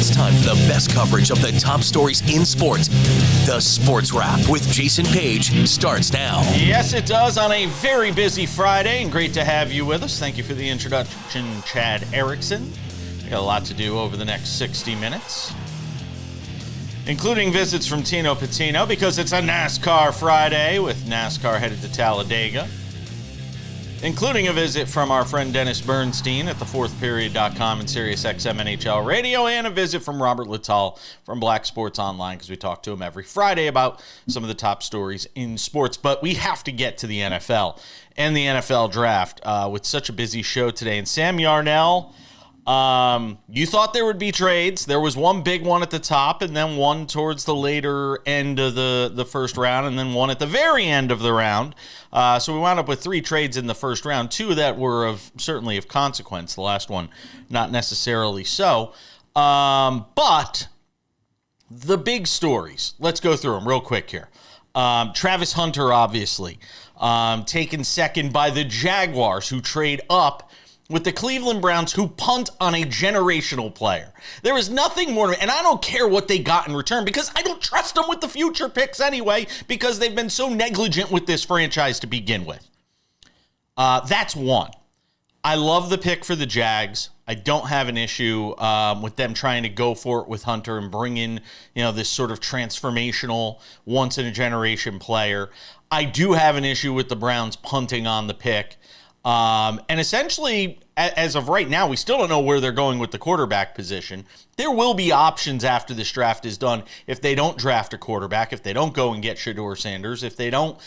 It's time for the best coverage of the top stories in sports. The Sports Wrap with Jason Page starts now. Yes, it does on a very busy Friday, and great to have you with us. Thank you for the introduction, Chad Erickson. We got a lot to do over the next 60 minutes, including visits from Tino Patino because it's a NASCAR Friday with NASCAR headed to Talladega, including a visit from our friend Dennis Bernstein at thefourthperiod.com and SiriusXM NHL Radio, and a visit from Robert Littal from Black Sports Online, because we talk to him every Friday about some of the top stories in sports. But we have to get to the NFL and the NFL draft with such a busy show today. And Sam Yarnell, you thought there would be trades. There was one big one at the top, and then one towards the later end of the first round, and then one at the very end of the round. So we wound up with 3 trades in the first round, 2 that were certainly of consequence. The last one, not necessarily so. But the big stories, let's go through them real quick here. Travis Hunter, obviously, taken second by the Jaguars, who trade up with the Cleveland Browns, who punt on a generational player. There is nothing more, and I don't care what they got in return, because I don't trust them with the future picks anyway, because they've been so negligent with this franchise to begin with. That's one. I love the pick for the Jags. I don't have an issue with them trying to go for it with Hunter and bring in, this sort of transformational, once-in-a-generation player. I do have an issue with the Browns punting on the pick. And essentially, as of right now, we still don't know where they're going with the quarterback position. There will be options after this draft is done if they don't draft a quarterback, if they don't go and get Shedeur Sanders, if they don't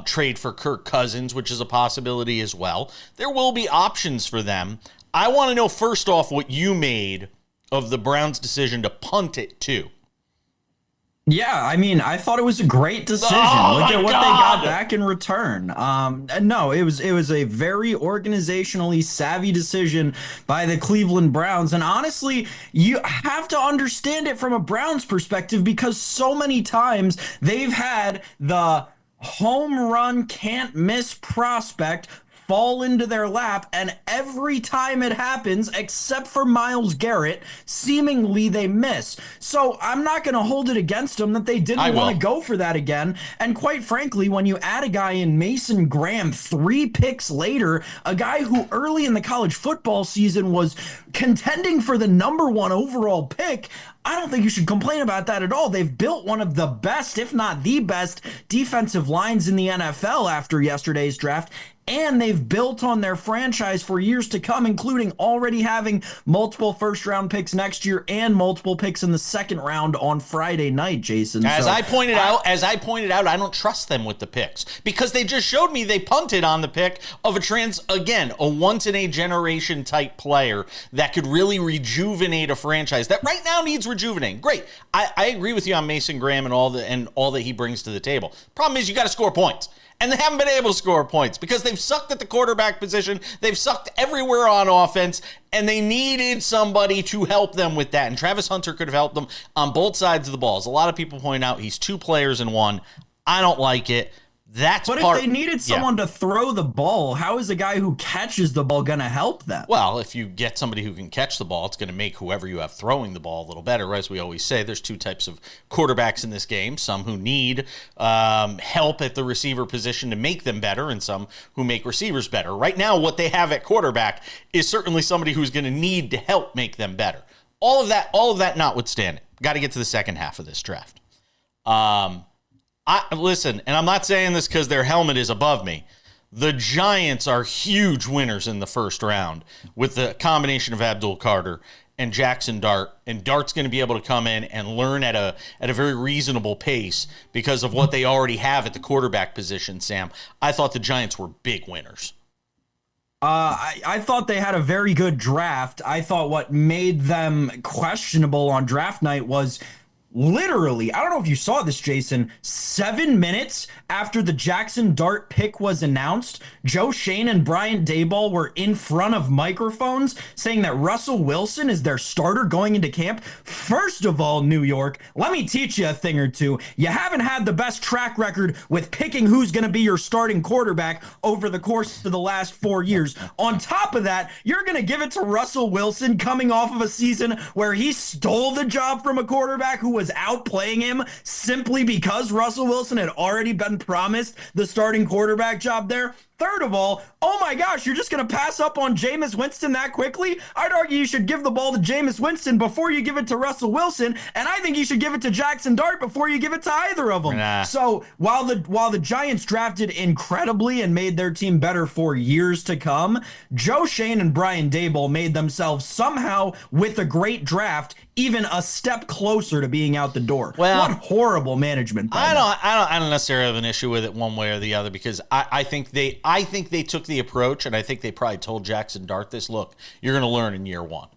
trade for Kirk Cousins, which is a possibility as well. There will be options for them. I want to know, first off, what you made of the Browns' decision to punt it too. Yeah, I mean, I thought it was a great decision. Look at what they got back in return. No, it was a very organizationally savvy decision by the Cleveland Browns. And honestly, you have to understand it from a Browns perspective, because so many times they've had the home run can't miss prospect fall into their lap, and every time it happens, except for Myles Garrett, seemingly they miss. So I'm not going to hold it against them that they didn't want to go for that again. And quite frankly, when you add a guy in Mason Graham 3 picks later, a guy who early in the college football season was contending for the #1 overall pick, I don't think you should complain about that at all. They've built one of the best, if not the best, defensive lines in the NFL after yesterday's draft. And they've built on their franchise for years to come, including already having multiple first-round picks next year and multiple picks in the second round on Friday night, Jason. As I pointed out, I don't trust them with the picks, because they just showed me they punted on the pick of a once-in-a-generation type player that could really rejuvenate a franchise that right now needs rejuvenating. Great. I agree with you on Mason Graham and all that he brings to the table. Problem is, you got to score points. And they haven't been able to score points because they've sucked at the quarterback position. They've sucked everywhere on offense, and they needed somebody to help them with that. And Travis Hunter could have helped them on both sides of the ball. As a lot of people point out, he's 2 players in one. I don't like it. But if they needed someone to throw the ball, how is a guy who catches the ball going to help them? Well, if you get somebody who can catch the ball, it's going to make whoever you have throwing the ball a little better. As we always say, there's 2 types of quarterbacks in this game. Some who need help at the receiver position to make them better, and some who make receivers better. Right now, what they have at quarterback is certainly somebody who's going to need to help make them better. All of that notwithstanding, got to get to the second half of this draft. Listen, and I'm not saying this because their helmet is above me. The Giants are huge winners in the first round with the combination of Abdul Carter and Jackson Dart. And Dart's going to be able to come in and learn at a very reasonable pace because of what they already have at the quarterback position, Sam. I thought the Giants were big winners. I thought they had a very good draft. I thought what made them questionable on draft night was literally, I don't know if you saw this, Jason, 7 minutes after the Jackson Dart pick was announced, Joe Shane and Brian Daboll were in front of microphones saying that Russell Wilson is their starter going into camp. First of all, New York, let me teach you a thing or two. You haven't had the best track record with picking who's going to be your starting quarterback over the course of the last 4 years. On top of that, you're going to give it to Russell Wilson coming off of a season where he stole the job from a quarterback who was outplaying him simply because Russell Wilson had already been promised the starting quarterback job there. Third of all, oh my gosh, you're just going to pass up on Jameis Winston that quickly? I'd argue you should give the ball to Jameis Winston before you give it to Russell Wilson, and I think you should give it to Jackson Dart before you give it to either of them. Nah. So while the Giants drafted incredibly and made their team better for years to come, Joe Shane and Brian Daboll made themselves somehow, with a great draft, even a step closer to being out the door. Well, what horrible management. I don't necessarily have an issue with it one way or the other, because I think they took the approach, and I think they probably told Jackson Dart this: look, you're going to learn in year one.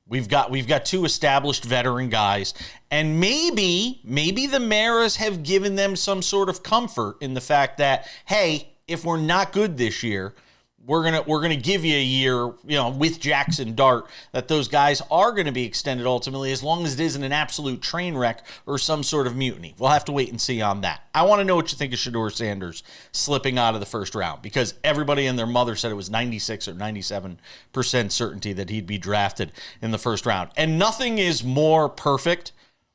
We've got two established veteran guys, and maybe the Maras have given them some sort of comfort in the fact that, hey, if we're not good this year, we're gonna give you a year, with Jackson Dart, that those guys are going to be extended ultimately, as long as it isn't an absolute train wreck or some sort of mutiny. We'll have to wait and see on that. I want to know what you think of Shedeur Sanders slipping out of the first round, because everybody and their mother said it was 96 or 97% certainty that he'd be drafted in the first round. And nothing is more perfect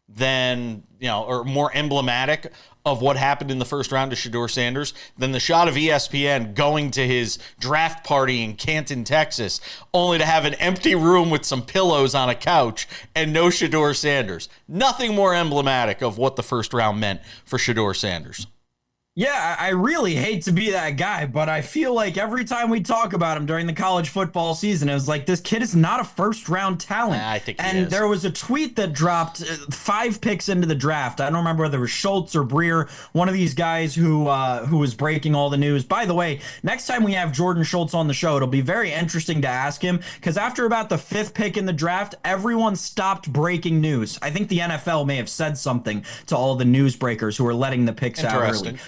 than, or more emblematic of what happened in the first round to Shedeur Sanders than the shot of ESPN going to his draft party in Canton, Texas, only to have an empty room with some pillows on a couch and no Shedeur Sanders. Nothing more emblematic of what the first round meant for Shedeur Sanders. Yeah, I really hate to be that guy, but I feel like every time we talk about him during the college football season, it was like, this kid is not a first-round talent. I think he and is. There was a tweet that dropped 5 picks into the draft. I don't remember whether it was Schultz or Breer, one of these guys who was breaking all the news. By the way, next time we have Jordan Schultz on the show, it'll be very interesting to ask him, because after about the 5th pick in the draft, everyone stopped breaking news. I think the NFL may have said something to all the newsbreakers who were letting the picks out early.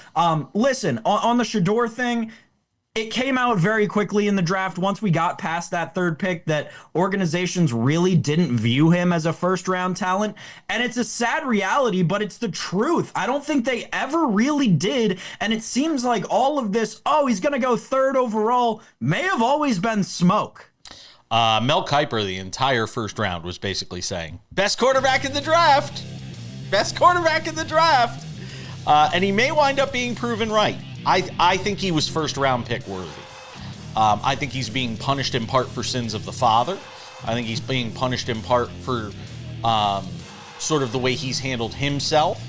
Listen, on the Shedeur thing, it came out very quickly in the draft once we got past that 3rd pick that organizations really didn't view him as a first-round talent. And it's a sad reality, but it's the truth. I don't think they ever really did. And it seems like all of this, he's going to go 3rd overall, may have always been smoke. Mel Kiper, the entire first round, was basically saying, best quarterback in the draft. Best quarterback in the draft. And he may wind up being proven right. I think he was first-round pick worthy. I think he's being punished in part for sins of the father. I think he's being punished in part for sort of the way he's handled himself.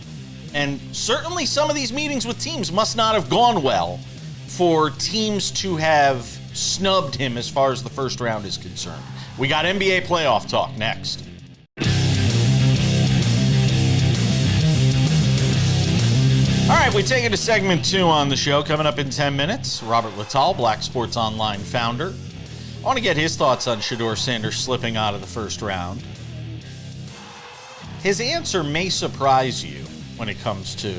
And certainly some of these meetings with teams must not have gone well for teams to have snubbed him as far as the first round is concerned. We got NBA playoff talk next. All right, we take it to segment 2 on the show. Coming up in 10 minutes, Robert Littal, Black Sports Online founder. I want to get his thoughts on Shedeur Sanders slipping out of the first round. His answer may surprise you when it comes to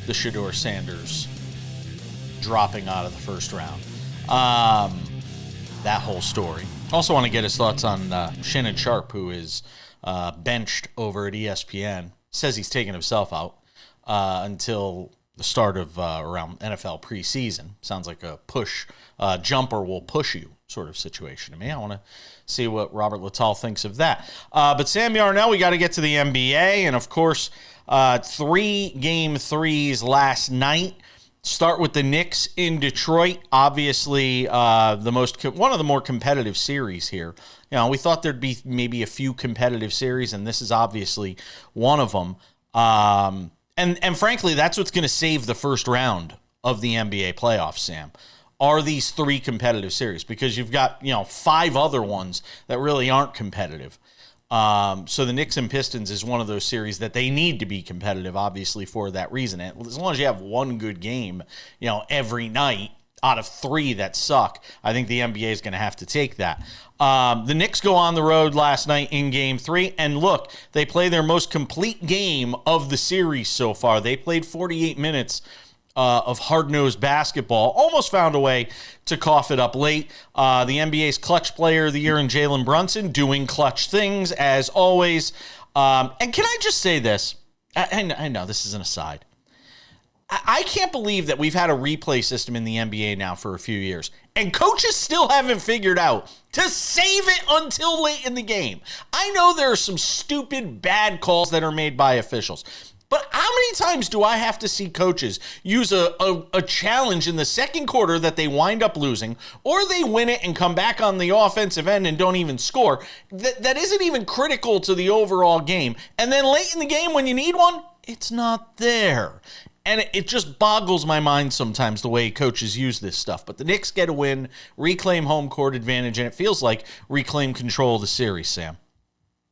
the Shedeur Sanders dropping out of the first round. That whole story. Also want to get his thoughts on Shannon Sharpe, who is benched over at ESPN. Says he's taking himself out until the start of around NFL preseason. Sounds like a push, jumper will push you sort of situation to me. I want to see what Robert Littal thinks of that. But Sam Yarnell, we got to get to the NBA. And, of course, 3 game threes last night. Start with the Knicks in Detroit. Obviously, one of the more competitive series here. We thought there'd be maybe a few competitive series, and this is obviously one of them. And frankly, that's what's going to save the first round of the NBA playoffs, Sam, are these 3 competitive series, because you've got, 5 other ones that really aren't competitive. So the Knicks and Pistons is one of those series that they need to be competitive, obviously, for that reason. As long as you have one good game, every night, out of 3 that suck. I think the NBA is going to have to take that. The Knicks go on the road last night in Game 3, and look, they play their most complete game of the series so far. They played 48 minutes of hard-nosed basketball, almost found a way to cough it up late. The NBA's clutch player of the year in Jalen Brunson, doing clutch things, as always. And can I just say this? I know this is an aside. I can't believe that we've had a replay system in the NBA now for a few years, and coaches still haven't figured out to save it until late in the game. I know there are some stupid, bad calls that are made by officials, but how many times do I have to see coaches use a challenge in the second quarter that they wind up losing, or they win it and come back on the offensive end and don't even score, that isn't even critical to the overall game, and then late in the game when you need one, it's not there. And it just boggles my mind sometimes the way coaches use this stuff. But the Knicks get a win, reclaim home court advantage, and it feels like reclaim control of the series, Sam.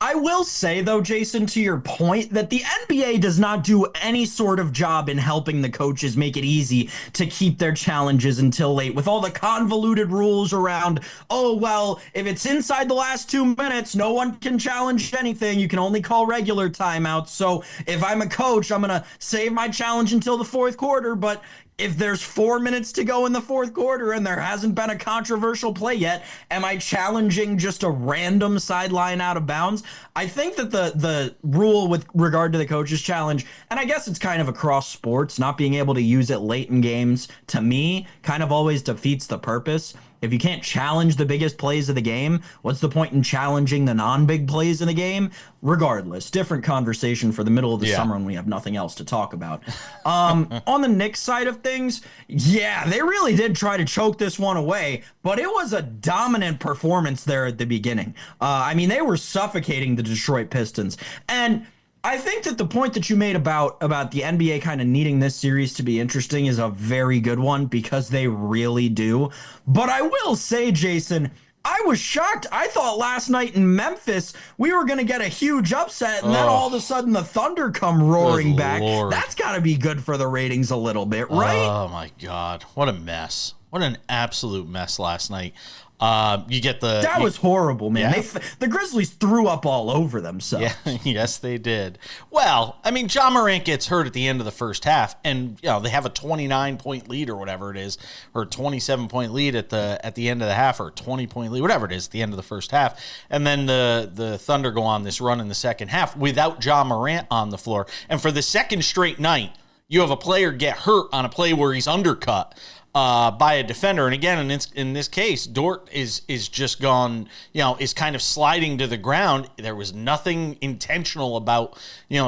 I will say, though, Jason, to your point, that the NBA does not do any sort of job in helping the coaches make it easy to keep their challenges until late, with all the convoluted rules around, oh, well, if it's inside the last 2 minutes, no one can challenge anything. You can only call regular timeouts. So if I'm a coach, I'm going to save my challenge until the fourth quarter, but if there's 4 minutes to go in the fourth quarter and there hasn't been a controversial play yet, am I challenging just a random sideline out of bounds? I think that the rule with regard to the coach's challenge, and I guess it's kind of across sports, not being able to use it late in games, to me, kind of always defeats the purpose. If you can't challenge the biggest plays of the game, what's the point in challenging the non-big plays in the game? Regardless, different conversation for the middle of the summer when we have nothing else to talk about. On the Knicks side of things, yeah, they really did try to choke this one away, but it was a dominant performance there at the beginning. I mean, they were suffocating the Detroit Pistons. And I think that the point that you made about the NBA kind of needing this series to be interesting is a very good one, because they really do. But I will say, Jason, I was shocked. I thought last night in Memphis we were going to get a huge upset, and then all of a sudden the Thunder come roaring back. Lord. That's got to be good for the ratings a little bit, right? Oh, my God. What a mess. What an absolute mess last night. You get the... That was horrible, man. Yeah. The Grizzlies threw up all over themselves. Yeah, yes, they did. Well, I mean, Ja Morant gets hurt at the end of the first half, and they have a 29-point lead or whatever it is, or a 27-point lead at the end of the half, or a 20-point lead, whatever it is, at the end of the first half. And then the Thunder go on this run in the second half without Ja Morant on the floor. And for the second straight night, you have a player get hurt on a play where he's undercut by a defender. And again, in this case, Dort is just gone, is kind of sliding to the ground. There was nothing intentional about,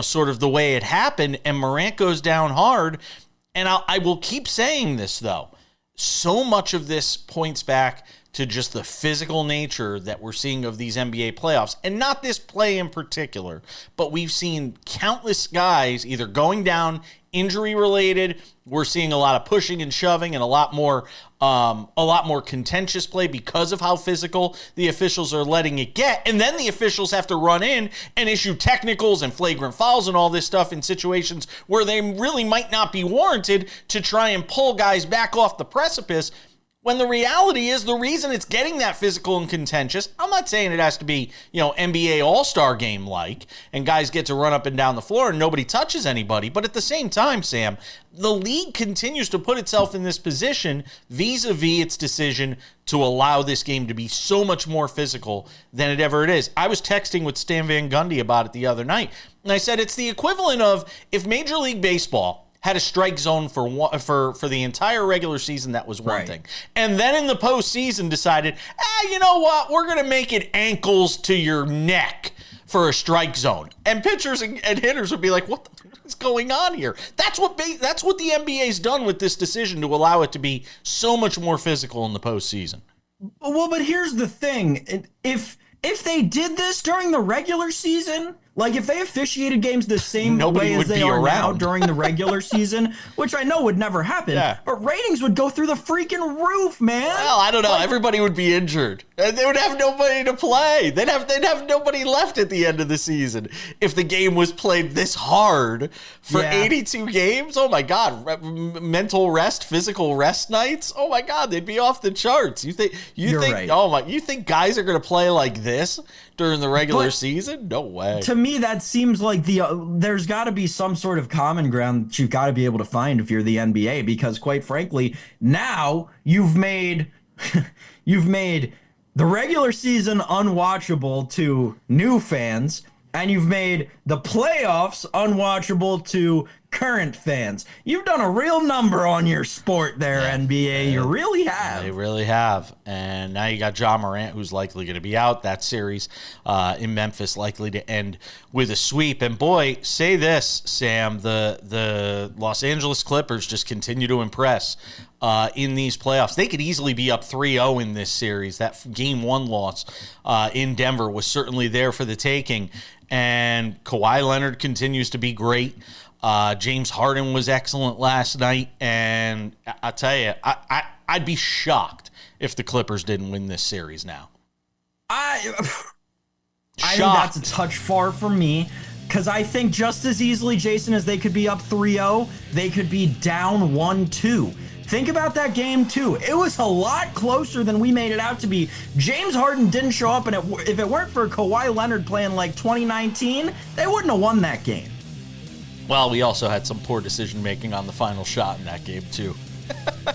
sort of the way it happened. And Morant goes down hard. And I will keep saying this, though. So much of this points back to just the physical nature that we're seeing of these NBA playoffs. And not this play in particular, but we've seen countless guys either going down injury related. We're seeing a lot of pushing and shoving and a lot more contentious play because of how physical the officials are letting it get. And then the officials have to run in and issue technicals and flagrant fouls and all this stuff in situations where they really might not be warranted to try and pull guys back off the precipice. When the reality is, the reason it's getting that physical and contentious, I'm not saying it has to be, NBA All-Star game like, and guys get to run up and down the floor and nobody touches anybody. But at the same time, Sam, the league continues to put itself in this position vis-a-vis its decision to allow this game to be so much more physical than it ever is. I was texting with Stan Van Gundy about it the other night, and I said it's the equivalent of if Major League Baseball had a strike zone for the entire regular season, that was one thing. And then in the postseason decided, you know what, we're going to make it ankles to your neck for a strike zone. And pitchers and hitters would be like, what is going on here? That's what the NBA's done with this decision to allow it to be so much more physical in the postseason. Well, but here's the thing. If they did this during the regular season, Like, if they officiated games the same Nobody way would as they be are now around. during the regular season, which I know would never happen, but ratings would go through the freaking roof, man. Well, I don't know. Everybody would be injured. And they would have nobody to play. They'd have nobody left at the end of the season if the game was played this hard for 82 games. Oh my God. Mental rest, physical rest nights. Oh my God, they'd be off the charts. You think right. You think guys are going to play like this during the regular season? No way. To me, that seems like there's got to be some sort of common ground that you've got to be able to find if you're the NBA, because quite frankly, now you've made the regular season unwatchable to new fans, and you've made the playoffs unwatchable to current fans. You've done a real number on your sport there, NBA. You really have. They really have. And now you got John Morant, who's likely going to be out. That series in Memphis likely to end with a sweep. And boy, say this, Sam, the Los Angeles Clippers just continue to impress in these playoffs. They could easily be up 3-0 in this series. That game one loss in Denver was certainly there for the taking. And Kawhi Leonard continues to be great. James Harden was excellent last night, and I tell you, I'd be shocked if the Clippers didn't win this series now. I think that's a touch far for me, because I think just as easily, Jason, as they could be up 3-0, they could be down 1-2. Think about that game, too. It was a lot closer than we made it out to be. James Harden didn't show up, and if it weren't for Kawhi Leonard playing like 2019, they wouldn't have won that game. Well, we also had some poor decision-making on the final shot in that game, too.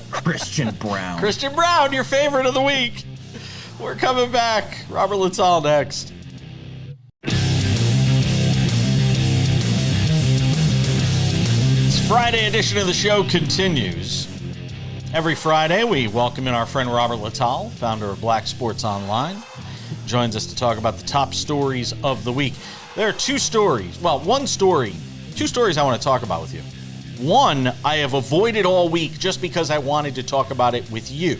Christian Brown. Christian Brown, your favorite of the week. We're coming back. Robert Littal next. This Friday edition of the show continues. Every Friday, we welcome in our friend Robert Littal, founder of Black Sports Online. Joins us to talk about the top stories of the week. There are two stories I want to talk about with you. One, I have avoided all week just because I wanted to talk about it with you.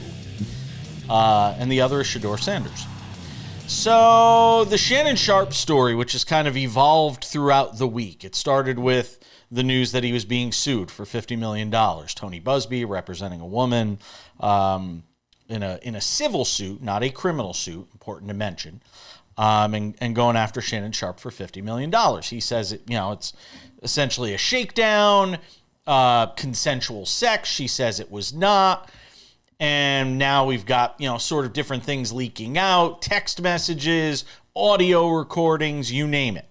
And the other is Shedeur Sanders. So the Shannon Sharpe story, which has kind of evolved throughout the week. It started with the news that he was being sued for $50 million. Tony Busby, representing a woman in a civil suit, not a criminal suit, important to mention, and going after Shannon Sharpe for $50 million. He says it's essentially a shakedown, consensual sex. She says it was not. And now we've got, sort of different things leaking out, text messages, audio recordings, you name it.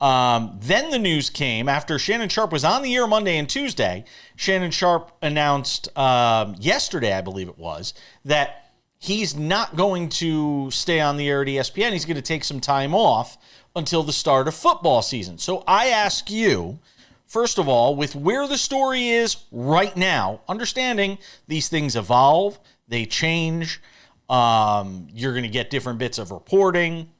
Then the news came after Shannon Sharpe was on the air Monday and Tuesday. Shannon Sharpe announced yesterday, I believe it was, that he's not going to stay on the air at ESPN. He's going to take some time off until the start of football season. So I ask you, first of all, with where the story is right now, understanding these things evolve, they change, you're going to get different bits of reporting.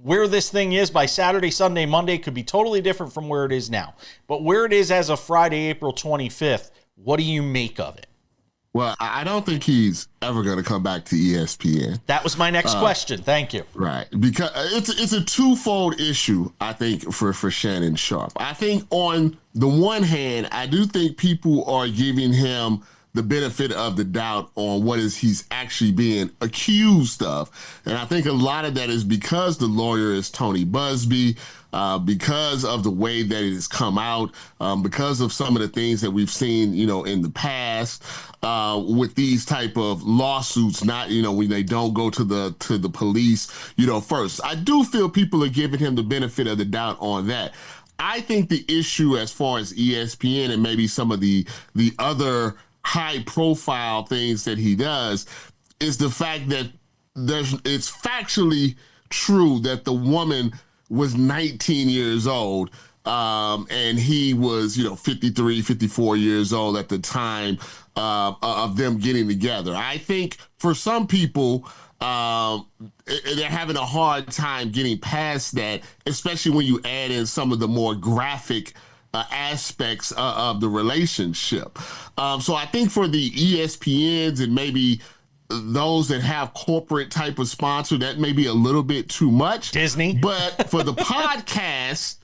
Where this thing is by Saturday, Sunday, Monday could be totally different from where it is now. But where it is as of Friday, April 25th, what do you make of it? Well, I don't think he's ever going to come back to ESPN. That was my next question. Thank you. Right. Because it's a twofold issue, I think, for Shannon Sharpe. I think on the one hand, I do think people are giving him the benefit of the doubt on what is he's actually being accused of. And I think a lot of that is because the lawyer is Tony Busby, because of the way that it has come out, because of some of the things that we've seen, in the past, with these type of lawsuits, not, when they don't go to the police, first. I do feel people are giving him the benefit of the doubt on that. I think the issue as far as ESPN and maybe some of the other high-profile things that he does is the fact that it's factually true that the woman was 19 years old and he was, 53, 54 years old at the time of them getting together. I think for some people, they're having a hard time getting past that, especially when you add in some of the more graphic aspects of the relationship. So I think for the ESPNs and maybe those that have corporate type of sponsor, that may be a little bit too much. Disney. But for the podcast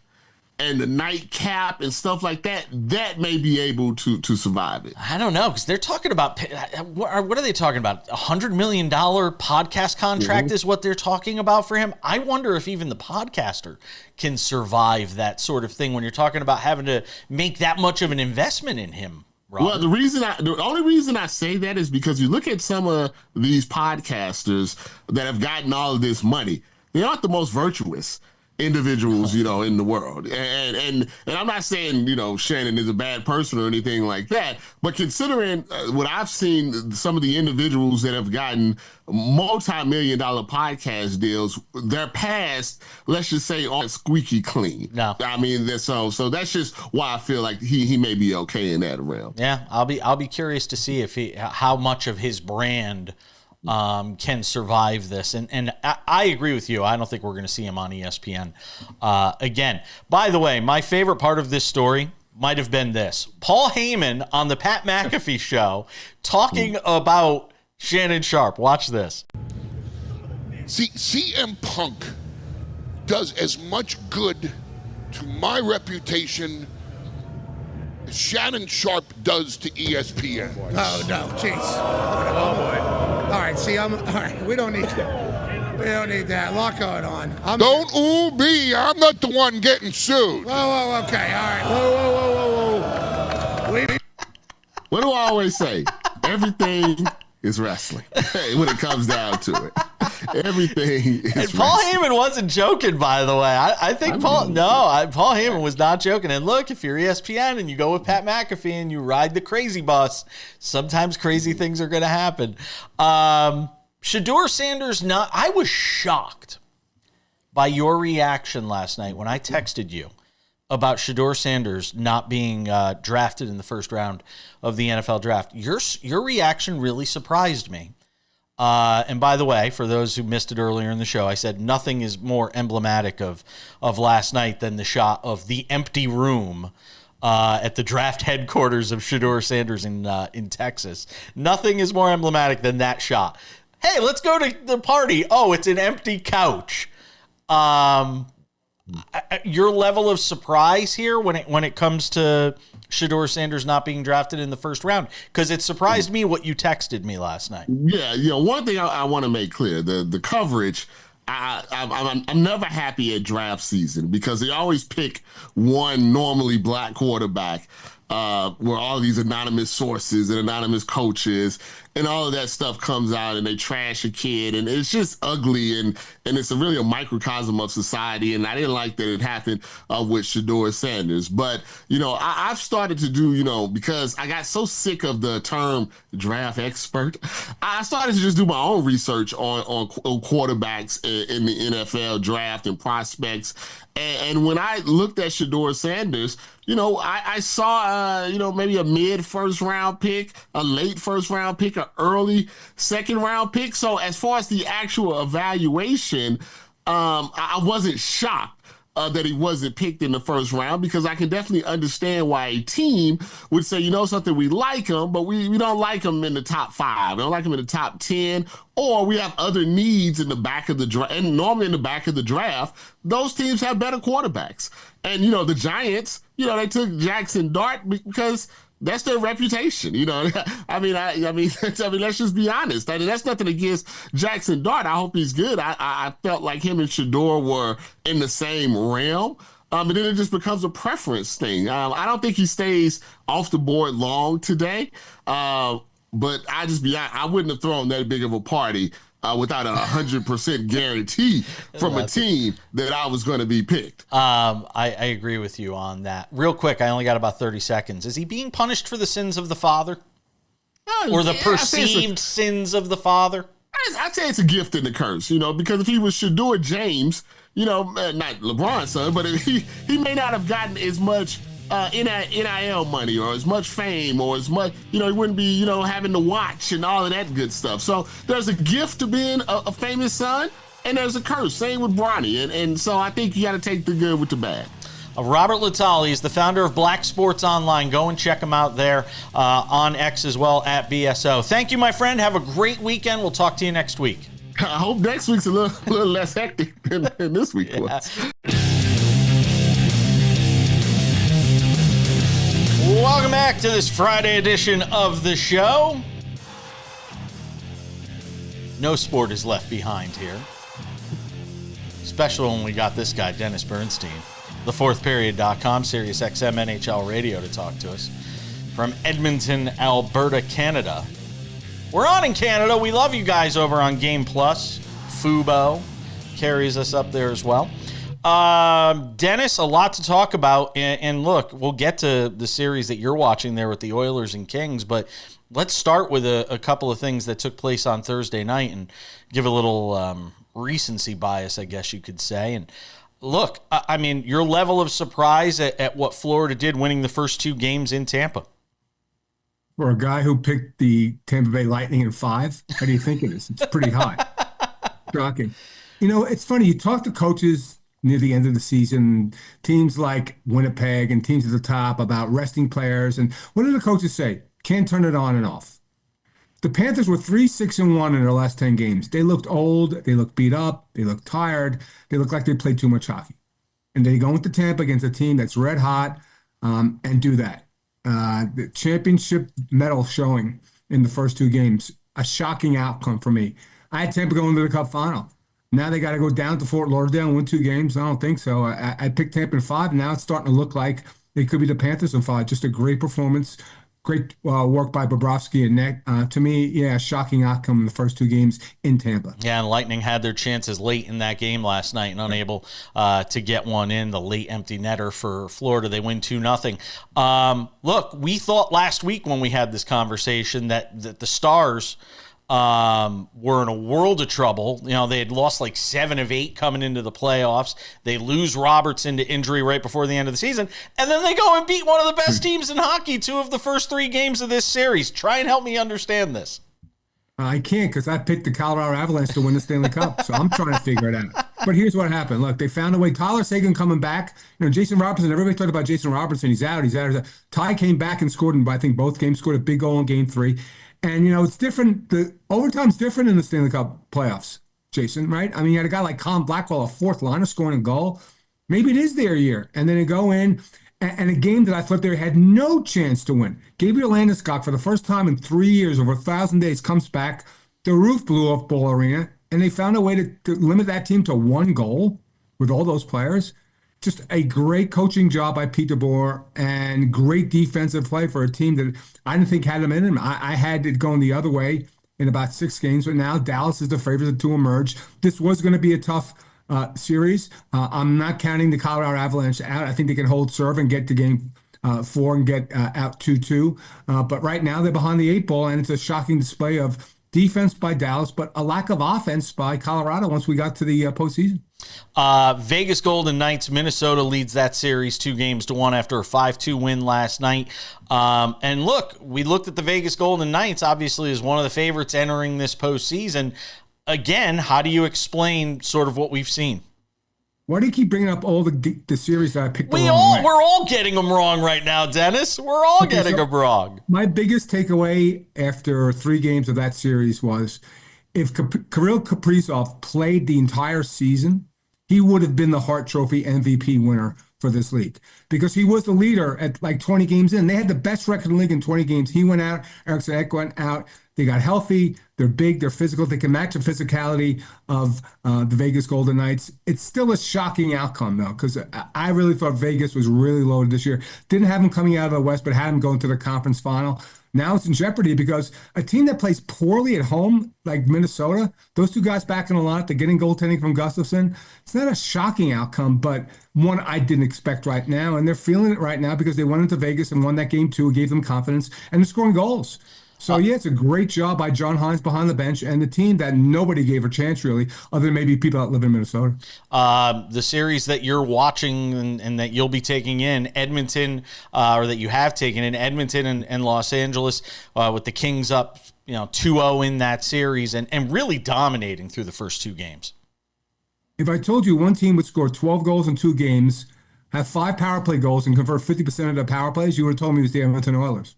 and the nightcap and stuff like that, that may be able to survive it. I don't know, because they're talking about, what are they talking about? $100 million podcast contract is what they're talking about for him. I wonder if even the podcaster can survive that sort of thing when you're talking about having to make that much of an investment in him. Robert. Well, the only reason I say that is because you look at some of these podcasters that have gotten all of this money. They aren't the most virtuous individuals, in the world. And I'm not saying, Shannon is a bad person or anything like that, but considering what I've seen, some of the individuals that have gotten multi-million-dollar podcast deals, their past, let's just say, aren't squeaky clean. No. I mean, so that's just why I feel like he may be okay in that realm. Yeah, I'll be curious to see how much of his brand can survive this. And I agree with you. I don't think we're going to see him on ESPN again. By the way, my favorite part of this story might have been this. Paul Heyman on the Pat McAfee show talking about Shannon Sharpe. Watch this. See, CM Punk does as much good to my reputation as Shannon Sharpe does to ESPN. Oh, no, jeez. Oh, boy. All right, all right, we don't need that. A lot going on. Don't ooh me. I'm not the one getting sued. Whoa, okay, all right. Whoa. What do I always say? Everything is wrestling when it comes down to it. Everything is And Paul wrestling. Heyman wasn't joking, by the way. I think Paul Heyman was not joking. And look, if you're ESPN and you go with Pat McAfee and you ride the crazy bus, sometimes crazy things are going to happen. Shedeur Sanders, I was shocked by your reaction last night when I texted you about Shedeur Sanders not being drafted in the first round of the NFL draft. Your reaction really surprised me. And by the way, for those who missed it earlier in the show, I said nothing is more emblematic of last night than the shot of the empty room at the draft headquarters of Shedeur Sanders in Texas. Nothing is more emblematic than that shot. Hey, let's go to the party. Oh, it's an empty couch. Your level of surprise here when it comes to Shedeur Sanders not being drafted in the first round, because it surprised me what you texted me last night. Yeah, one thing I want to make clear, the coverage, I'm never happy at draft season because they always pick one normally black quarterback where all these anonymous sources and anonymous coaches and all of that stuff comes out and they trash a kid, and it's just ugly, and it's really a microcosm of society, and I didn't like that it happened with Shedeur Sanders. But, I've started to do, because I got so sick of the term draft expert, I started to just do my own research on quarterbacks in the NFL draft and prospects. And when I looked at Shedeur Sanders, I saw, maybe a mid first round pick, a late first round pick, an early second round pick. So as far as the actual evaluation, I wasn't shocked that he wasn't picked in the first round, because I can definitely understand why a team would say, something, we like him, but we don't like him in the top 5. We don't like him in the top 10, or we have other needs in the back of the draft. And normally in the back of the draft, those teams have better quarterbacks. And, the Giants, they took Jackson Dart because that's their reputation, I mean, let's just be honest. I mean, that's nothing against Jackson Dart. I hope he's good. I felt like him and Shedeur were in the same realm. And then it just becomes a preference thing. I don't think he stays off the board long today. But I wouldn't have thrown that big of a party without a 100% guarantee from a team that I was going to be picked. I agree with you on that. Real quick, I only got about 30 seconds. Is he being punished for the sins of the father? Or the perceived sins of the father? I'd say it's a gift and a curse, because if he was Shedeur James, not LeBron's son, but he may not have gotten as much NIL money or as much fame or as much, he wouldn't be, having to watch and all of that good stuff. So there's a gift to being a famous son, and there's a curse. Same with Bronny. And so I think you got to take the good with the bad. Robert Littal is the founder of Black Sports Online. Go and check him out there on X as well at BSO. Thank you, my friend. Have a great weekend. We'll talk to you next week. I hope next week's a little less hectic than this week was. Welcome back to this Friday edition of the show. No sport is left behind here. Especially when we got this guy, Dennis Bernstein, thefourthperiod.com, SiriusXM NHL radio to talk to us from Edmonton, Alberta, Canada. We're on in Canada. We love you guys over on Game Plus. Fubo carries us up there as well. Dennis, a lot to talk about. And look, we'll get to the series that you're watching there with the Oilers and Kings, but let's start with a couple of things that took place on Thursday night and give a little recency bias, I guess you could say. And look, I mean, your level of surprise at what Florida did winning the first two games in Tampa. For a guy who picked the Tampa Bay Lightning in 5, how do you think it is? It's pretty high. Shocking. You know, it's funny. You talk to coaches near the end of the season, teams like Winnipeg and teams at the top about resting players. And what do the coaches say? Can't turn it on and off. The Panthers were 3-6-1 in their last 10 games. They looked old. They looked beat up. They looked tired. They looked like they played too much hockey. And they go into Tampa against a team that's red hot and do that. The championship medal showing in the first two games, a shocking outcome for me. I had Tampa going to the Cup final. Now they got to go down to Fort Lauderdale and win 2 games. I don't think so. I picked Tampa in 5. Now it's starting to look like they could be the Panthers in 5. Just a great performance. Great work by Bobrovsky and Nick. To me, yeah, shocking outcome in the first 2 games in Tampa. Yeah, and Lightning had their chances late in that game last night and unable to get one in. The late empty netter for Florida. They win 2-0. Look, we thought last week when we had this conversation that the Stars were in a world of trouble. You know, they had lost like 7 of 8 coming into the playoffs. They lose Robertson to injury right before the end of the season. And then they go and beat one of the best teams in hockey 2 of the first 3 games of this series. Try and help me understand this. I can't, because I picked the Colorado Avalanche to win the Stanley Cup. So I'm trying to figure it out. But here's what happened. Look, they found a way. Tyler Seguin coming back. You know, Jason Robertson, everybody talked about Jason Robertson. He's out. Ty came back and scored in, I think, both games, scored a big goal in game 3. And, you know, it's different. The overtime's different in the Stanley Cup playoffs, Jason, right? I mean, you had a guy like Colin Blackwell, a 4th liner, scoring a goal. Maybe it is their year. And then they go in, and a game that I thought they had no chance to win. Gabriel Landeskog, for the first time in 3 years, over 1,000 days, comes back. The roof blew off Ball Arena, and they found a way to limit that team to 1 goal with all those players. Just a great coaching job by Pete DeBoer and great defensive play for a team that I didn't think had them in him. I had it going the other way in about 6 games, but now Dallas is the favorite to emerge. This was going to be a tough series. I'm not counting the Colorado Avalanche out. I think they can hold serve and get to game 4 and get out 2-2. But right now they're behind the 8 ball, and it's a shocking display of defense by Dallas, but a lack of offense by Colorado once we got to the postseason. Vegas Golden Knights, Minnesota leads that series 2-1 after a 5-2 win last night. And look, we looked at the Vegas Golden Knights, obviously, as one of the favorites entering this postseason. Again, how do you explain sort of what we've seen? Why do you keep bringing up all the series that I picked? We're all getting them wrong right now, Dennis. We're all getting them wrong. My biggest takeaway after 3 games of that series was if Kirill Kaprizov played the entire season, he would have been the Hart Trophy MVP winner for this league because he was the leader at like 20 games in. They had the best record in the league in 20 games. He went out. Eriksson Ek went out. They got healthy. They're big. They're physical. They can match the physicality of the Vegas Golden Knights. It's still a shocking outcome, though, because I really thought Vegas was really loaded this year. Didn't have them coming out of the West, but had them going to the conference final. Now it's in jeopardy because a team that plays poorly at home, like Minnesota, those 2 guys back in a lot, they're getting goaltending from Gustafsson. It's not a shocking outcome, but one I didn't expect right now. And they're feeling it right now because they went into Vegas and won that game too. It gave them confidence, and they're scoring goals. So, yeah, it's a great job by John Hines behind the bench and the team that nobody gave a chance, really, other than maybe people that live in Minnesota. The series that you're watching and that you'll be taking in, Edmonton, or that you have taken in, Edmonton and Los Angeles, with the Kings up 2-0 in that series and really dominating through the first 2 games. If I told you one team would score 12 goals in 2 games, have 5 power play goals and convert 50% of the power plays, you would have told me it was the Edmonton Oilers.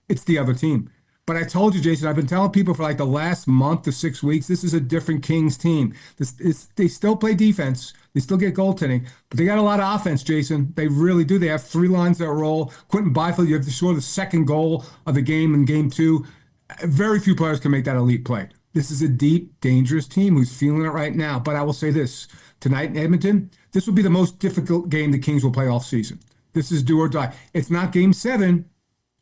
It's the other team. But I told you, Jason, I've been telling people for like the last month to 6 weeks, this is a different Kings team. They still play defense. They still get goaltending, but they got a lot of offense, Jason. They really do. They have 3 lines that roll. Quentin Byfield, you have to score the second goal of the game in game 2. Very few players can make that elite play. This is a deep, dangerous team who's feeling it right now. But I will say this, tonight in Edmonton, this will be the most difficult game the Kings will play all season. This is do or die. It's not game 7. It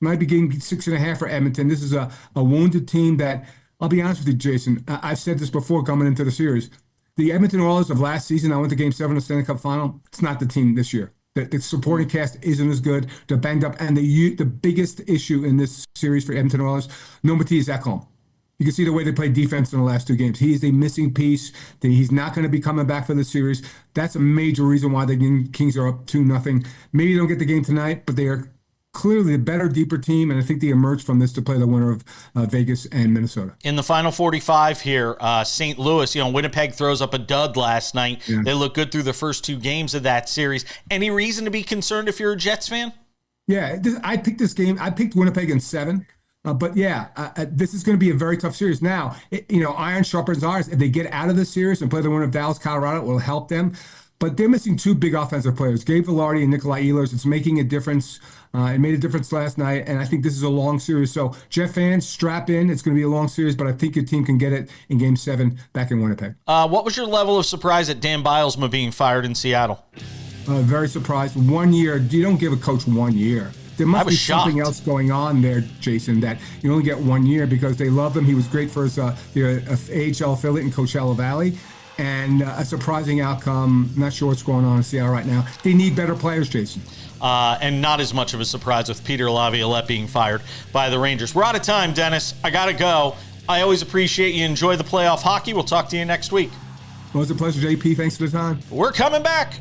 might be game 6.5 for Edmonton. This is a wounded team that, I'll be honest with you, Jason, I've said this before coming into the series. The Edmonton Oilers of last season, I went to game 7 of the Stanley Cup final. It's not the team this year. The supporting cast isn't as good. They're banged up. And the biggest issue in this series for Edmonton Oilers, no Mattias Ekholm. You can see the way they played defense in the last 2 games. He is a missing piece. He's not going to be coming back for the series. That's a major reason why the Kings are up 2-0. Maybe they don't get the game tonight, but they are clearly a better, deeper team, and I think they emerged from this to play the winner of Vegas and Minnesota. In the final 45 here, St. Louis, Winnipeg throws up a dud last night. Yeah. They look good through the first 2 games of that series. Any reason to be concerned if you're a Jets fan? Yeah, I picked this game. I picked Winnipeg in 7. But this is going to be a very tough series. Now, iron sharpens iron. If they get out of the series and play the winner of Dallas, Colorado, it will help them. But they're missing 2 big offensive players, Gabe Vilardi and Nikolai Ehlers. It's making a difference. It made a difference last night, and I think this is a long series. So, Jet fans, strap in. It's going to be a long series, but I think your team can get it in Game 7 back in Winnipeg. What was your level of surprise at Dan Bilesma being fired in Seattle? Very surprised. 1 year. You don't give a coach 1 year. There must be something else going on there, Jason, that you only get 1 year because they love him. He was great for his AHL affiliate in Coachella Valley. And a surprising outcome. Not sure what's going on in Seattle right now. They need better players, Jason. And not as much of a surprise with Peter Laviolette being fired by the Rangers. We're out of time, Dennis. I got to go. I always appreciate you. Enjoy the playoff hockey. We'll talk to you next week. Well, it's a pleasure, JP. Thanks for the time. We're coming back.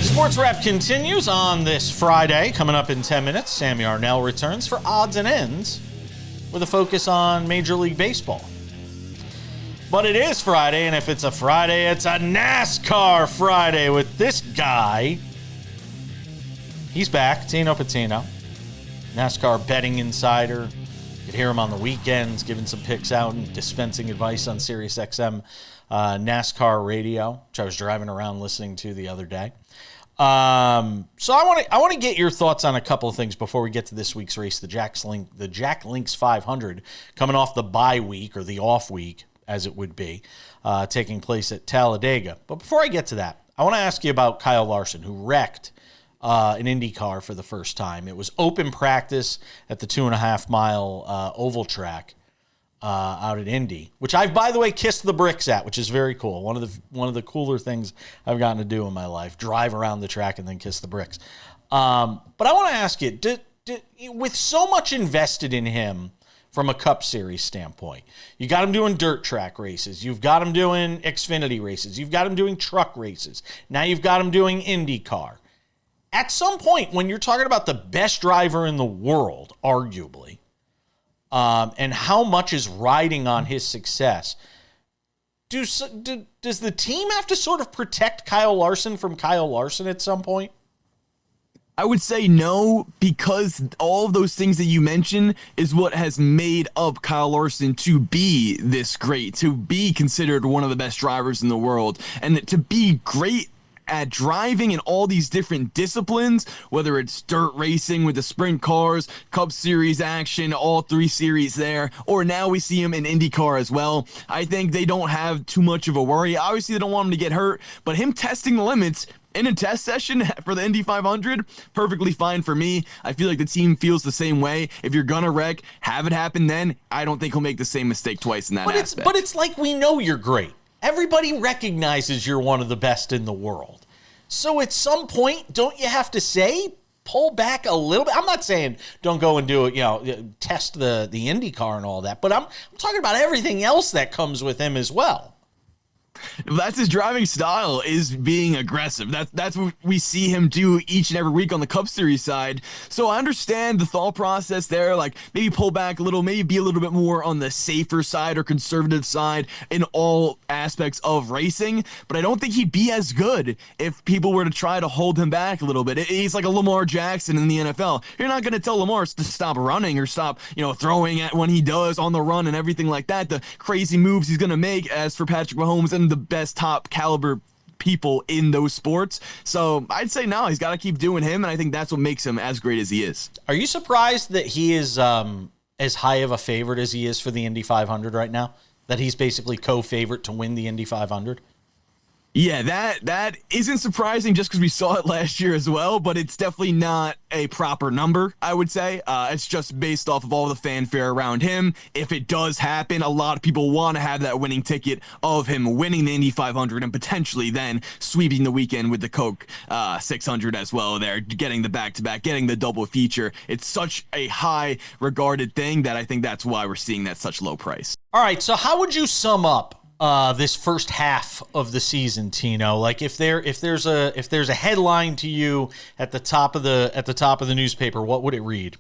Sports Wrap continues on this Friday. Coming up in 10 minutes, Sammy Arnell returns for Odds and Ends with a focus on Major League Baseball. But it is Friday, and if it's a Friday, it's a NASCAR Friday with this guy. He's back, Tino Patino, NASCAR betting insider. You could hear him on the weekends giving some picks out and dispensing advice on SiriusXM NASCAR radio, which I was driving around listening to the other day. So I want to get your thoughts on a couple of things before we get to this week's race, the Jack Links 500, coming off the bye week or the off week, as it would be, taking place at Talladega. But before I get to that, I want to ask you about Kyle Larson, who wrecked an Indy car for the first time. It was open practice at the 2.5 mile oval track out at Indy, which I've, by the way, kissed the bricks at, which is very cool. One of the cooler things I've gotten to do in my life: drive around the track and then kiss the bricks. But I want to ask you, with so much invested in him from a Cup Series standpoint, you got him doing dirt track races, you've got him doing Xfinity races, you've got him doing truck races, now you've got him doing IndyCar. At some point, when you're talking about the best driver in the world, arguably, and how much is riding on his success, does the team have to sort of protect Kyle Larson from Kyle Larson at some point? I would say no, because all of those things that you mentioned is what has made up Kyle Larson to be this great, to be considered one of the best drivers in the world, and to be great at driving in all these different disciplines, whether it's dirt racing with the sprint cars, Cup Series action, all 3 series there, or now we see him in IndyCar as well. I think they don't have too much of a worry. Obviously, they don't want him to get hurt, but him testing the limits in a test session for the Indy 500, perfectly fine for me. I feel like the team feels the same way. If you're gonna wreck, have it happen then. I don't think he'll make the same mistake twice in that aspect. But it's like, we know you're great. Everybody recognizes you're one of the best in the world. So at some point, don't you have to say, pull back a little bit? I'm not saying don't go and do it, test the IndyCar and all that, but I'm talking about everything else that comes with him as well. That's his driving style, is being aggressive. That's what we see him do each and every week on the Cup Series side. So I understand the thought process there, like maybe pull back a little, maybe be a little bit more on the safer side or conservative side in all aspects of racing. But I don't think he'd be as good if people were to try to hold him back a little bit. He's like a Lamar Jackson in the NFL. You're not going to tell Lamar to stop running or stop, throwing at when he does on the run and everything like that. The crazy moves he's going to make. As for Patrick Mahomes and the best top caliber people in those sports. So I'd say no, he's got to keep doing him, and I think that's what makes him as great as he is. Are you surprised that he is as high of a favorite as he is for the Indy 500 right now? That he's basically co-favorite to win the Indy 500? Yeah, that isn't surprising just because we saw it last year as well, but it's definitely not a proper number, I would say. It's just based off of all the fanfare around him. If it does happen, a lot of people want to have that winning ticket of him winning the Indy 500 and potentially then sweeping the weekend with the Coke 600 as well there, getting the back-to-back, getting the double feature. It's such a high-regarded thing that I think that's why we're seeing that such low price. All right, so how would you sum up this first half of the season, Tino? Like if there's a headline to you at the top of the newspaper, what would it read?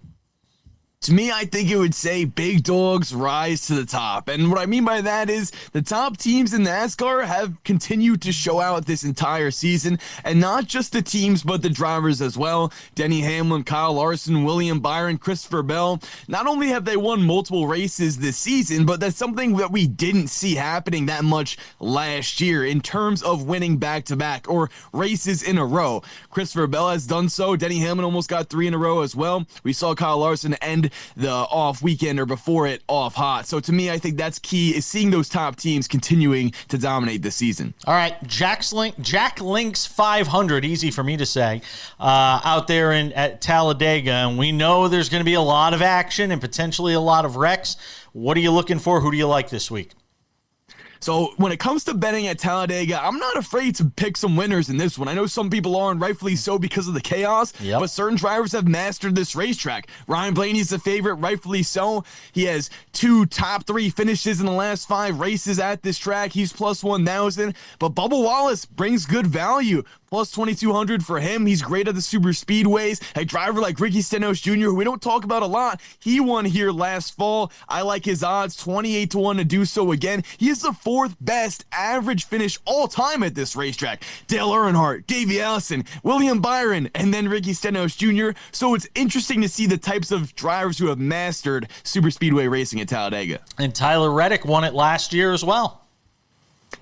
To me, I think it would say big dogs rise to the top. And what I mean by that is the top teams in NASCAR have continued to show out this entire season. And not just the teams, but the drivers as well. Denny Hamlin, Kyle Larson, William Byron, Christopher Bell. Not only have they won multiple races this season, but that's something that we didn't see happening that much last year in terms of winning back-to-back or races in a row. Christopher Bell has done so. Denny Hamlin almost got 3 in a row as well. We saw Kyle Larson end the off weekend or before it off hot. So to me, I think that's key, is seeing those top teams continuing to dominate this season. All right, Jack Link's 500, easy for me to say, out there at Talladega, and we know there's going to be a lot of action and potentially a lot of wrecks. What are you looking for? Who do you like this week? So when it comes to betting at Talladega, I'm not afraid to pick some winners in this one. I know some people are, and rightfully so because of the chaos, but certain drivers have mastered this racetrack. Ryan Blaney's the favorite, rightfully so. He has 2 top 3 finishes in the last 5 races at this track. He's plus 1,000, but Bubba Wallace brings good value. Plus 2,200 for him. He's great at the super speedways. A driver like Ricky Stenhouse Jr., who we don't talk about a lot, he won here last fall. I like his odds, 28-1 to do so again. He is the 4th best average finish all time at this racetrack. Dale Earnhardt, Davey Allison, William Byron, and then Ricky Stenhouse Jr. So it's interesting to see the types of drivers who have mastered super speedway racing at Talladega. And Tyler Reddick won it last year as well.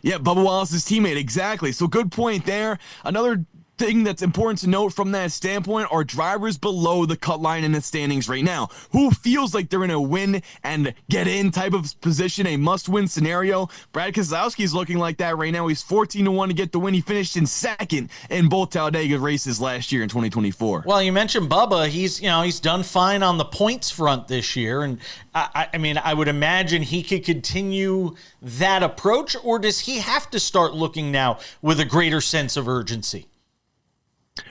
Yeah, Bubba Wallace's teammate, exactly. So good point there. Another thing that's important to note from that standpoint are drivers below the cut line in the standings right now, who feels like they're in a win and get in type of position, a must-win scenario. Brad Keselowski is looking like that right now. He's 14-1 to get the win. He finished in 2nd in both Talladega races last year in 2024. Well, you mentioned Bubba. He's done fine on the points front this year, and I mean, I would imagine he could continue that approach, or does he have to start looking now with a greater sense of urgency?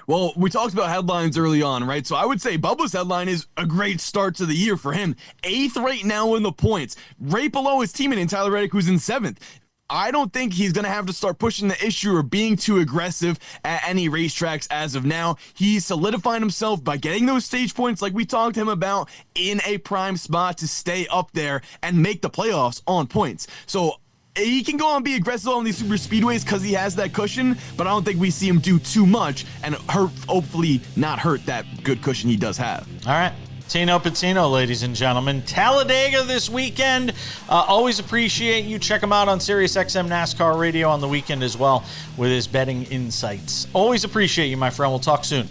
Well, we talked about headlines early on, right? So I would say Bubba's headline is a great start to the year for him. 8th right now in the points, right below his teammate in Tyler Reddick, who's in 7th. I don't think he's going to have to start pushing the issue or being too aggressive at any racetracks as of now. He's solidifying himself by getting those stage points like we talked to him about in a prime spot to stay up there and make the playoffs on points. So he can go and be aggressive on these super speedways because he has that cushion, but I don't think we see him do too much and hopefully not hurt that good cushion he does have. All right. Tino Patino, ladies and gentlemen. Talladega this weekend. Always appreciate you. Check him out on SiriusXM NASCAR Radio on the weekend as well with his betting insights. Always appreciate you, my friend. We'll talk soon.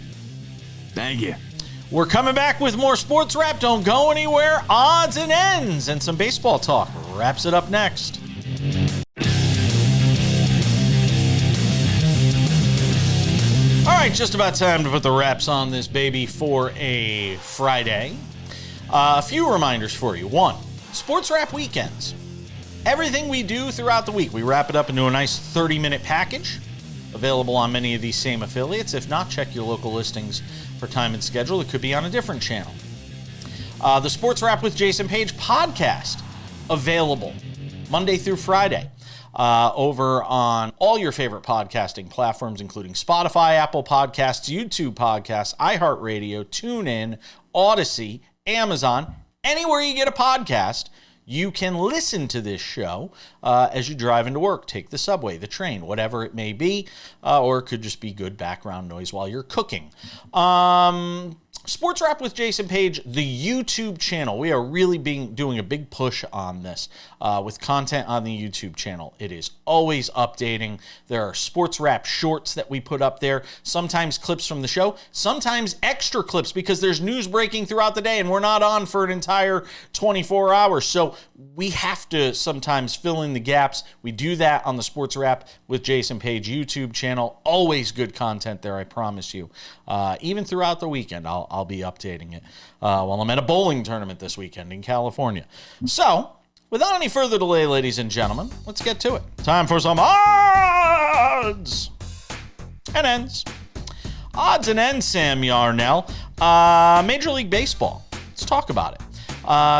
Thank you. We're coming back with more Sports Wrap. Don't go anywhere. Odds and ends and some baseball talk. Wraps it up next. All right, just about time to put the wraps on this baby for a Friday. A few reminders for you. 1, Sports Wrap weekends. Everything we do throughout the week, we wrap it up into a nice 30-minute package, available on many of these same affiliates. If not, check your local listings for time and schedule. It could be on a different channel. The Sports Wrap with Jason Page podcast, available Monday through Friday. over on all your favorite podcasting platforms, including Spotify, Apple Podcasts, YouTube Podcasts, iHeartRadio, TuneIn, Odyssey, Amazon, anywhere you get a podcast. You can listen to this show as you drive into work, take the subway, the train, whatever it may be, or it could just be good background noise while you're cooking. Sports Wrap with Jason Page, the YouTube channel. We are really doing a big push on this with content on the YouTube channel. It is always updating. There are Sports Wrap shorts that we put up there, sometimes clips from the show, sometimes extra clips because there's news breaking throughout the day and we're not on for an entire 24 hours. So we have to sometimes fill in the gaps. We do that on the Sports Wrap with Jason Page YouTube channel. Always good content there, I promise you. Even throughout the weekend, I'll be updating it while I'm at a bowling tournament this weekend in California. So, without any further delay, ladies and gentlemen, let's get to it. Time for some odds and ends. Odds and ends, Sam Yarnell. Major League Baseball. Let's talk about it.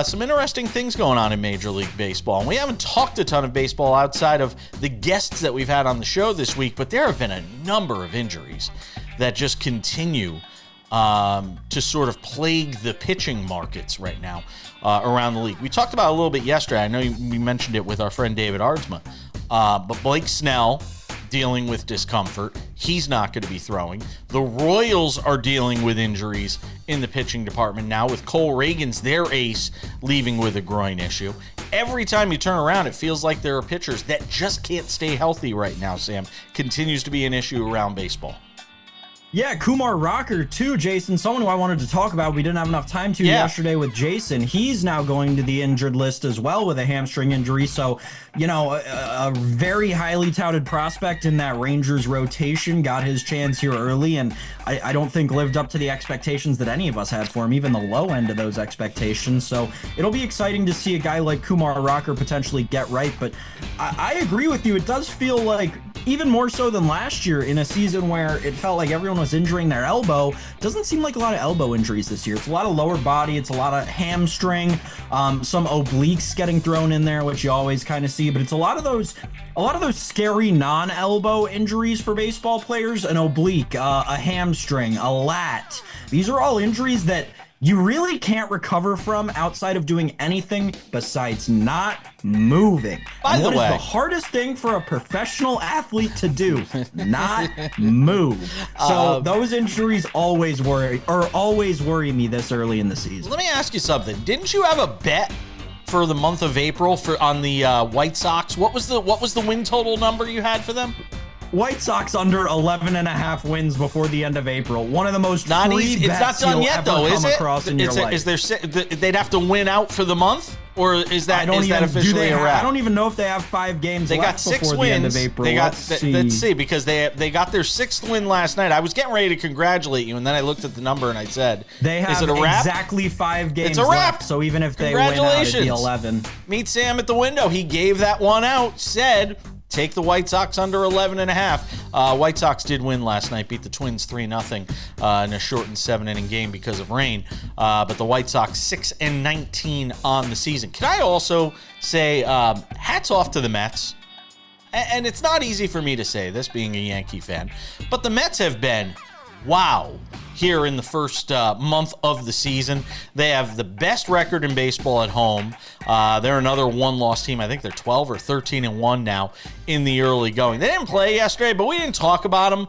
Some interesting things going on in Major League Baseball. And we haven't talked a ton of baseball outside of the guests that we've had on the show this week, but there have been a number of injuries that just continue to sort of plague the pitching markets right now around the league. We talked about it a little bit yesterday. I know we mentioned it with our friend David Ardsma. But Blake Snell dealing with discomfort. He's not going to be throwing. The Royals are dealing with injuries in the pitching department now with Cole Reagans, their ace, leaving with a groin issue. Every time you turn around, it feels like there are pitchers that just can't stay healthy right now, Sam. Continues to be an issue around baseball. Yeah, Kumar Rocker too, Jason, someone who I wanted to talk about. We didn't have enough time to yesterday with Jason. He's now going to the injured list as well with a hamstring injury. So, you know, a very highly touted prospect in that Rangers rotation got his chance here early, and I don't think lived up to the expectations that any of us had for him, even the low end of those expectations. So it'll be exciting to see a guy like Kumar Rocker potentially get right. But I agree with you. It does feel like, even more so than last year, in a season where it felt like everyone was injuring their elbow, doesn't seem like a lot of elbow injuries this year. It's a lot of lower body, it's a lot of hamstring, some obliques getting thrown in there, which you always kind of see, but it's a lot of those scary non-elbow injuries for baseball players. An oblique, a hamstring, a lat. These are all injuries that you really can't recover from outside of doing anything besides not moving. By the way, what is the hardest thing for a professional athlete to do? Not move. So those injuries always worry me this early in the season. Let me ask you something. Didn't you have a bet for the month of April on the White Sox? What was the win total number you had for them? White Sox under 11.5 wins before the end of April. One of the most free It's not bets done you'll yet, ever though, is come it? across in your life. Is there? They'd have to win out for the month, or is that officially a wrap? I don't even know if they have 5 games They got left 6 before wins. the end of April. Let's see, because they got their 6th win last night. I was getting ready to congratulate you, and then I looked at the number and I said, they have is it a wrap? Exactly 5 games It's a wrap. left. So even if they win out, it'd be 11. Meet Sam at the window. He gave that one out. Said, take the White Sox under 11.5. White Sox did win last night, beat the Twins 3-0 in a shortened 7-inning game because of rain. But the White Sox 6-19 on the season. Can I also say hats off to the Mets? And it's not easy for me to say this, being a Yankee fan, but the Mets have been, wow, here in the first month of the season. They have the best record in baseball at home. They're another one-loss team. I think they're 12 or 13-1 now in the early going. They didn't play yesterday, but we didn't talk about them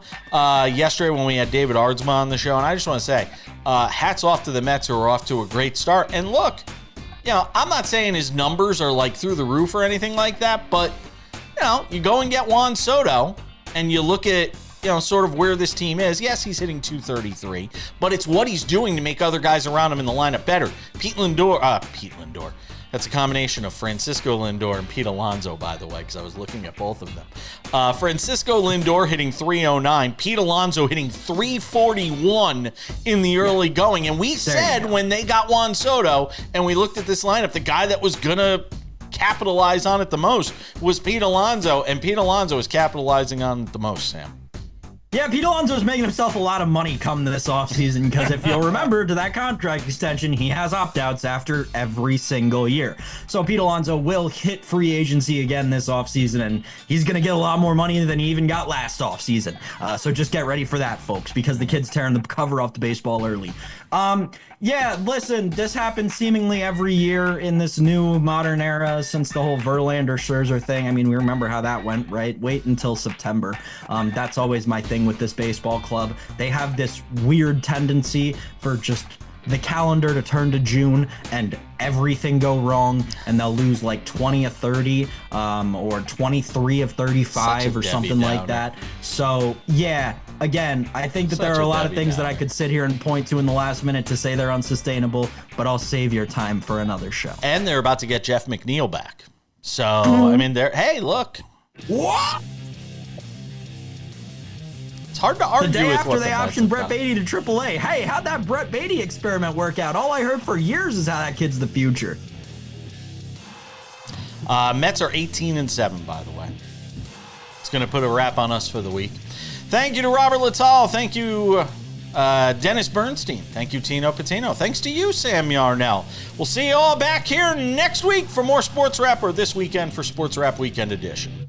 yesterday when we had David Ardsma on the show. And I just want to say, hats off to the Mets, who are off to a great start. And look, you know, I'm not saying his numbers are like through the roof or anything like that, but you know, you go and get Juan Soto, and you look at, you know, sort of where this team is. Yes, he's hitting .233, but it's what he's doing to make other guys around him in the lineup better. Pete Lindor. That's a combination of Francisco Lindor and Pete Alonso, by the way, because I was looking at both of them. Francisco Lindor hitting .309, Pete Alonso hitting .341 in the early going. And we said when they got Juan Soto and we looked at this lineup, the guy that was going to capitalize on it the most was Pete Alonso, and Pete Alonso is capitalizing on it the most, Sam. Yeah, Pete Alonso's making himself a lot of money come this offseason because if you'll remember to that contract extension, he has opt-outs after every single year. So Pete Alonso will hit free agency again this offseason, and he's going to get a lot more money than he even got last offseason. So just get ready for that, folks, because the kid's tearing the cover off the baseball early. Yeah, listen, this happens seemingly every year in this new modern era since the whole Verlander Scherzer thing. I mean, we remember how that went, right? Wait until September. That's always my thing with this baseball club. They have this weird tendency for just the calendar to turn to June and everything go wrong, and they'll lose like 20 of 30 or 23 of 35 or something like that. So yeah, again, I think that there are a lot of things that I could sit here and point to in the last minute to say they're unsustainable, but I'll save your time for another show. And they're about to get Jeff McNeil back. So, I mean, hey, look. What? It's hard to argue the day with after they optioned Brett Beatty to AAA. Hey, how'd that Brett Beatty experiment work out? All I heard for years is how that kid's the future. Mets are 18-7, by the way. It's going to put a wrap on us for the week. Thank you to Robert Littal. Thank you, Dennis Bernstein. Thank you, Tino Patino. Thanks to you, Sam Yarnell. We'll see you all back here next week for more Sports Wrap, or this weekend for Sports Wrap Weekend Edition.